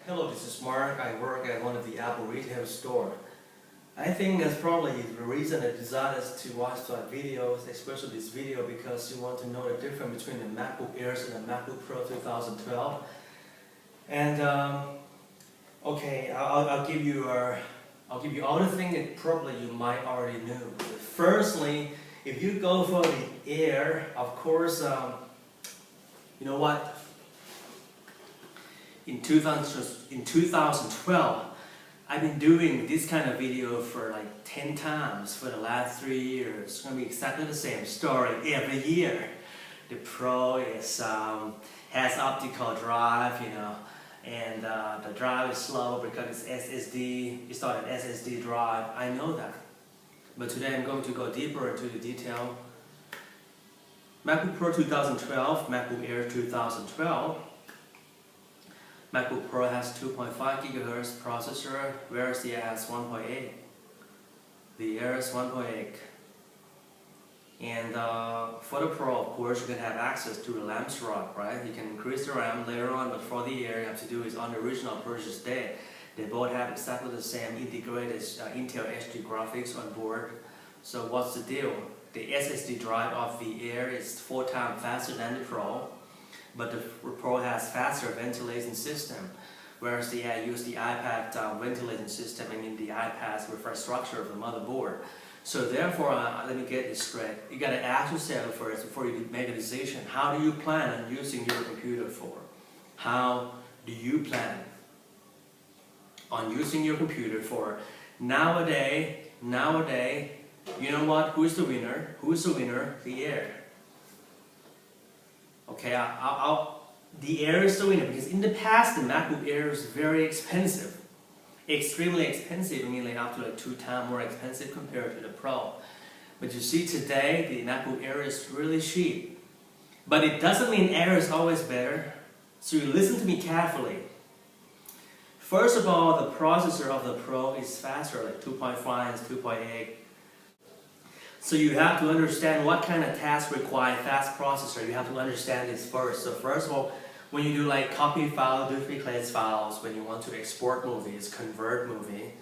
Hello, this is Mark. I work at one of the Apple retail store. I think that's probably the reason I decided to watch my videos, especially this video, because you want to know the difference between the MacBook Airs and the MacBook Pro 2012. And okay, I'll give you all the things that probably you might already know. Firstly, if you go for the Air, of course, you know what? In 2012, I've been doing this kind of video for like 10 times for the last 3 years. It's going to be exactly the same story every year. The Pro has optical drive, and the drive is slow because it's SSD. It's not an SSD drive. I know that. But today I'm going to go deeper into the detail. MacBook Pro 2012, MacBook Air 2012. MacBook Pro has 2.5 GHz processor, whereas the Air has 1.8. The Air is 1.8. And for the Pro, of course, you can have access to the RAM slot, right? You can increase the RAM later on, but for the Air, you have to do is on the original purchase day. They both have exactly the same integrated Intel HD graphics on board. So what's the deal? The SSD drive of the Air is 4 times faster than the Pro. But the Pro has faster ventilation system, whereas the Air uses the iPad ventilation system and in the iPad's infrastructure of the motherboard. So therefore, let me get this straight. You got to ask yourself first before you make a decision. How do you plan on using your computer for? How do you plan on using your computer for? Nowadays, you know what? Who's the winner? Who's the winner? The Air. Okay, the Air is the winner because in the past the MacBook Air is very expensive, extremely expensive, meaning up to like 2 times more expensive compared to the Pro. But you see today the MacBook Air is really cheap. But it doesn't mean Air is always better. So you listen to me carefully. First of all, the processor of the Pro is faster, like 2.5 and 2.8. So you have to understand what kind of tasks require fast processor. You have to understand this first. So first of all, when you do like copy file, duplicate files, when you want to export movies, convert movie,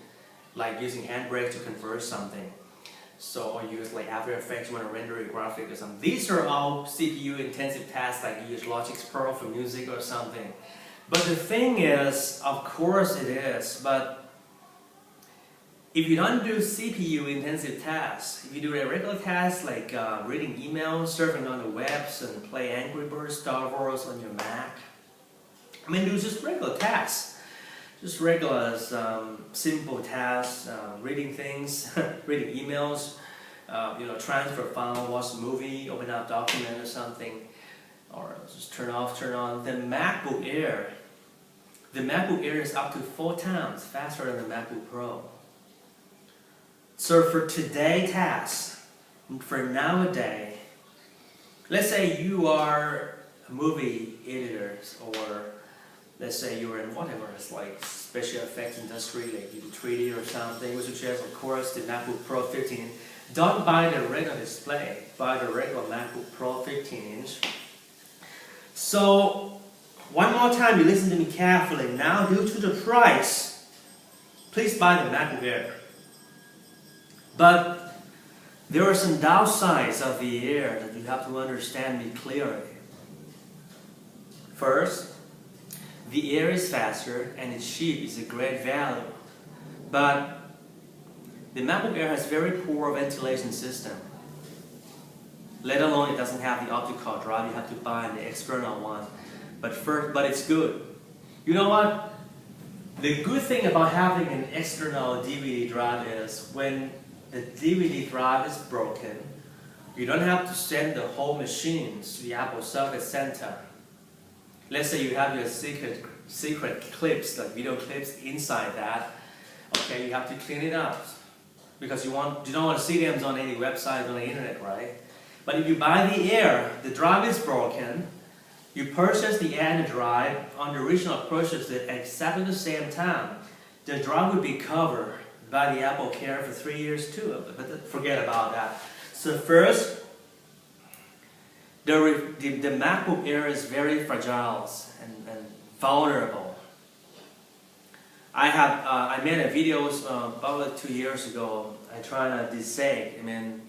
like using Handbrake to convert something. So or use like After Effects, you want to render a graphic or something. These are all CPU intensive tasks, like you use Logic Pro for music or something. But the thing is, of course it is, but if you don't do CPU intensive tasks, if you do a regular tasks like reading emails, surfing on the webs, and play Angry Birds, Star Wars on your Mac, I mean, do just regular tasks, just regular simple tasks, reading things, reading emails, transfer file, watch a movie, open up document or something, or just turn off, turn on. The MacBook Air is up to 4 times faster than the MacBook Pro. So for today's tasks, for nowadays, let's say you are a movie editor, or let's say you're in whatever, it's like special effects industry, like you do 3D or something, we suggest of course the MacBook Pro 15. Don't buy the regular display, buy the regular MacBook Pro 15-inch. So one more time, you listen to me carefully. Now due to the price, please buy the MacBook Air. But there are some downsides of the Air that you have to understand me clearly. First, the Air is faster and it's cheap, it's a great value. But the MacBook Air has very poor ventilation system. Let alone it doesn't have the optical drive, you have to buy the external one. But it's good. You know what? The good thing about having an external DVD drive is when the DVD drive is broken, you don't have to send the whole machine to the Apple Service Center. Let's say you have your secret clips, like video clips inside that. Okay, you have to clean it up because you don't want to see them on any website on the internet, right? But if you buy the Air, the drive is broken. You purchase the Air and the drive on the original purchase at exactly the same time. The drive would be covered by the Apple Care for 3 years too, but forget about that. So first, the MacBook Air is very fragile and vulnerable. I made a videos about 2 years ago. I tried to deseg. I mean,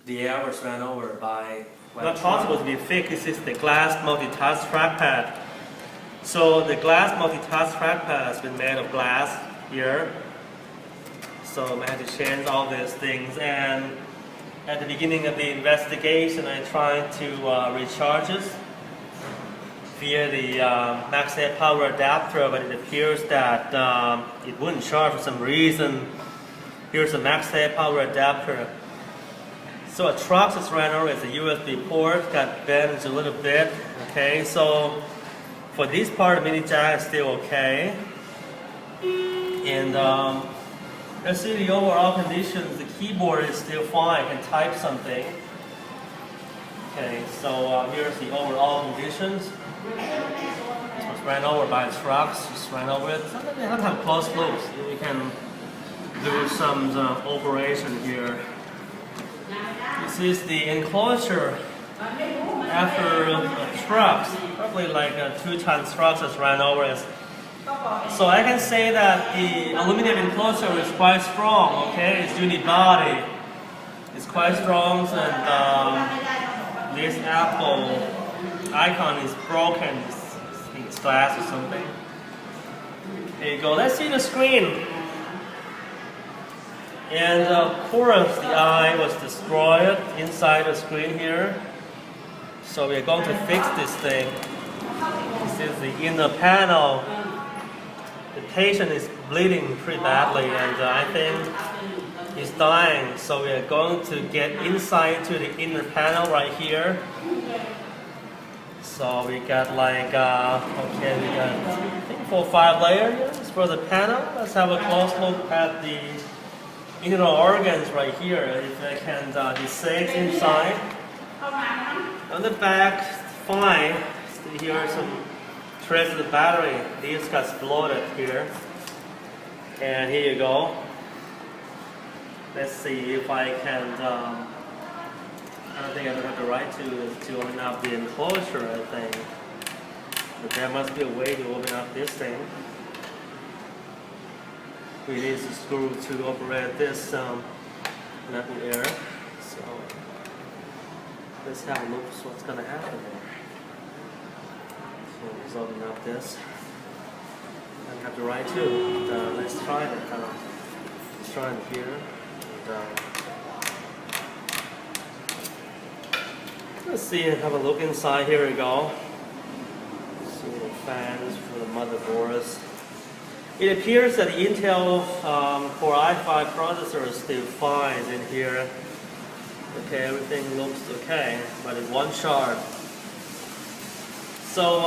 the air was ran over by. Not possible to be fixed. This is the glass multitask trackpad. So the glass multitask trackpad has been made of glass here. So I had to change all these things. And at the beginning of the investigation, I tried to recharge it via the Macbook power adapter, but it appears that it wouldn't charge for some reason. Here's a Macbook power adapter. So a truck just ran over as a USB port, got bent a little bit. Okay, so for this part, the mini jack is still okay. And let's see the overall conditions. The keyboard is still fine. I can type something. Okay, so here's the overall conditions. This was ran over by trucks, just ran over it. Sometimes you have to have closed loops. You can do some operation here. This is the enclosure after trucks, probably like 2-ton trucks that's ran over it. So I can say that the aluminum enclosure is quite strong, okay? It's unibody. It's quite strong, and this Apple icon is broken. It's glass or something. There you go. Let's see the screen. And of course, the eye was destroyed inside the screen here. So we are going to fix this thing. This is the inner panel. The patient is bleeding pretty badly, and I think he's dying. So we are going to get inside to the inner panel right here. So we got like, okay, we got I think 4 or 5 layers for the panel. Let's have a close look at the internal organs right here. If I can dissect inside. On the back, fine. Here are some traces of the battery. These got exploded here. And here you go. Let's see if I can. I don't think I have the right to open up the enclosure, I think. But there must be a way to open up this thing. We need a screw to operate this Macbook Air. So let's have a look at what's going to happen there. So let's open up this. I have the right to. Let's try it. Let's try it here. And, let's see, have a look inside. Here we go. See the fans for the motherboards. It appears that the Intel Core i5 processor is still fine in here. Okay, everything looks okay, but in one chart. So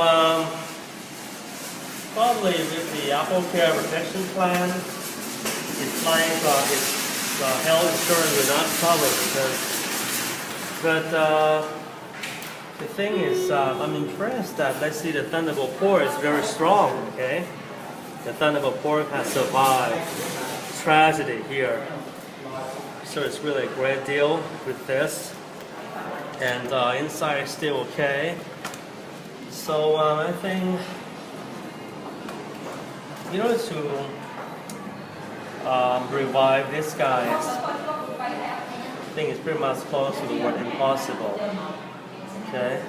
probably with the Apple Care protection plan, it's like its health insurance will not cover because. But the thing is, I'm impressed that, let's see, the Thunderbolt port is very strong. Okay. The Thunderbolt port has survived tragedy here. So it's really a great deal with this. And inside is still okay. So I think, in order to revive this guy, I think it's pretty much close to what impossible. Okay?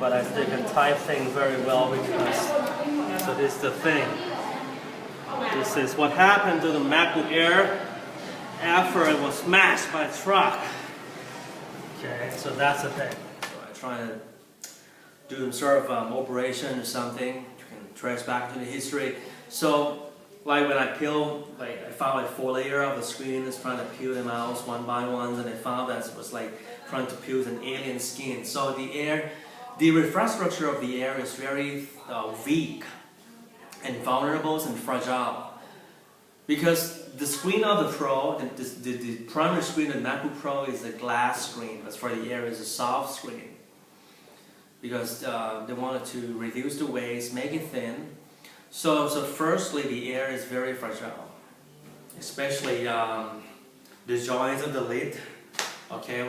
But I still can type things very well because, so this is the thing. This is what happened to the MacBook Air after it was smashed by a truck. Okay, so that's the thing. So I try to do some sort of operation or something. You can trace back to the history. So, like when I peel, like I found like 4 layers of the screen, just trying to peel them out one by one, and I found that it was like trying to peel an alien skin. So the refresh structure of the Air is very weak and vulnerable and fragile. Because the screen of the Pro, the primary screen of the MacBook Pro is a glass screen, but for the Air is a soft screen. Because they wanted to reduce the weight, make it thin. So firstly, the Air is very fragile. Especially the joints of the lid. Okay,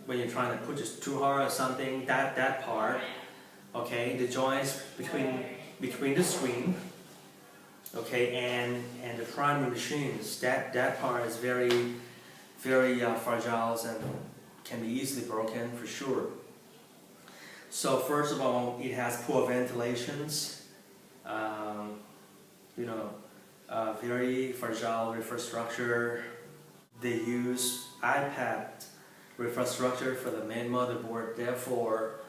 when you're trying to push it too hard or something, that part. Okay, the joints between between the screen, okay, and the primary machines. That part is very fragile and can be easily broken for sure. So first of all, it has poor ventilations, very fragile infrastructure. They use iPad infrastructure for the main motherboard, therefore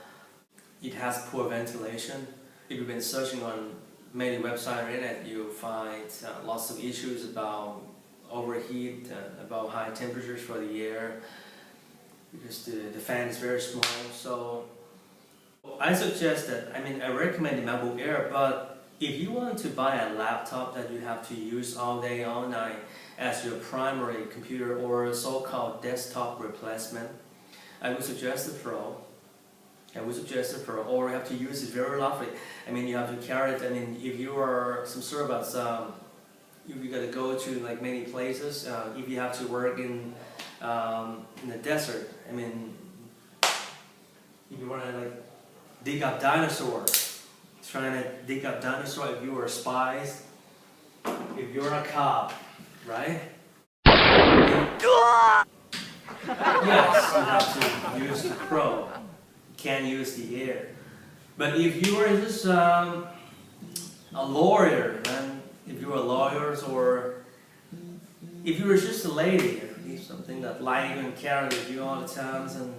it has poor ventilation. If you've been searching on many websites on the internet, you'll find lots of issues about overheat, about high temperatures for the air, because the fan is very small. So I suggest that, I recommend the MacBook Air, but if you want to buy a laptop that you have to use all day, all night as your primary computer or a so-called desktop replacement, I would suggest the Pro. Or you have to use it very roughly. You have to carry it. If you are some sort of if you got to go to like many places, if you have to work in the desert, if you want to like dig up dinosaurs, trying to dig up dinosaurs, if you are spies, if you're a cop, right? Yes, you have to use the Pro. You can't use the Air. But if you are just a lawyer, and if you are lawyers, or if you were just a lady, something that lying and carry with you all the time, and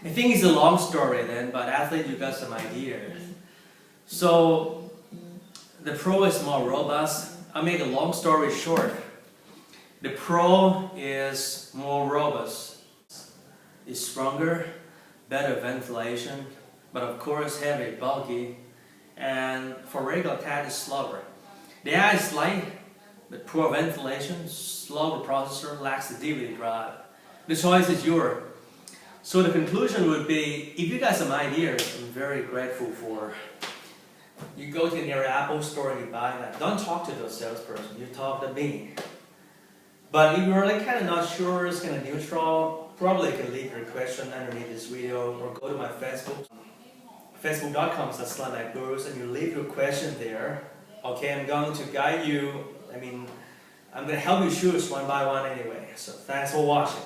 I think it's a long story then, but at least you got some ideas. So the Pro is more robust. I'll make a long story short. The Pro is more robust. It's stronger, better ventilation, but of course heavy, bulky, and for regular cat it's slower. The Air is light, but poor ventilation, slower processor, lacks the DVD drive. The choice is yours. So the conclusion would be, if you got some ideas, I'm very grateful for. You go to near Apple store and you buy that. Don't talk to the salesperson, you talk to me. But if you're like kind of not sure, it's kind of neutral, probably you can leave your question underneath this video or go to my Facebook, facebook.com/MacGurus, and you leave your question there. Okay, I'm going to guide you. I'm going to help you choose one by one anyway. So thanks for watching.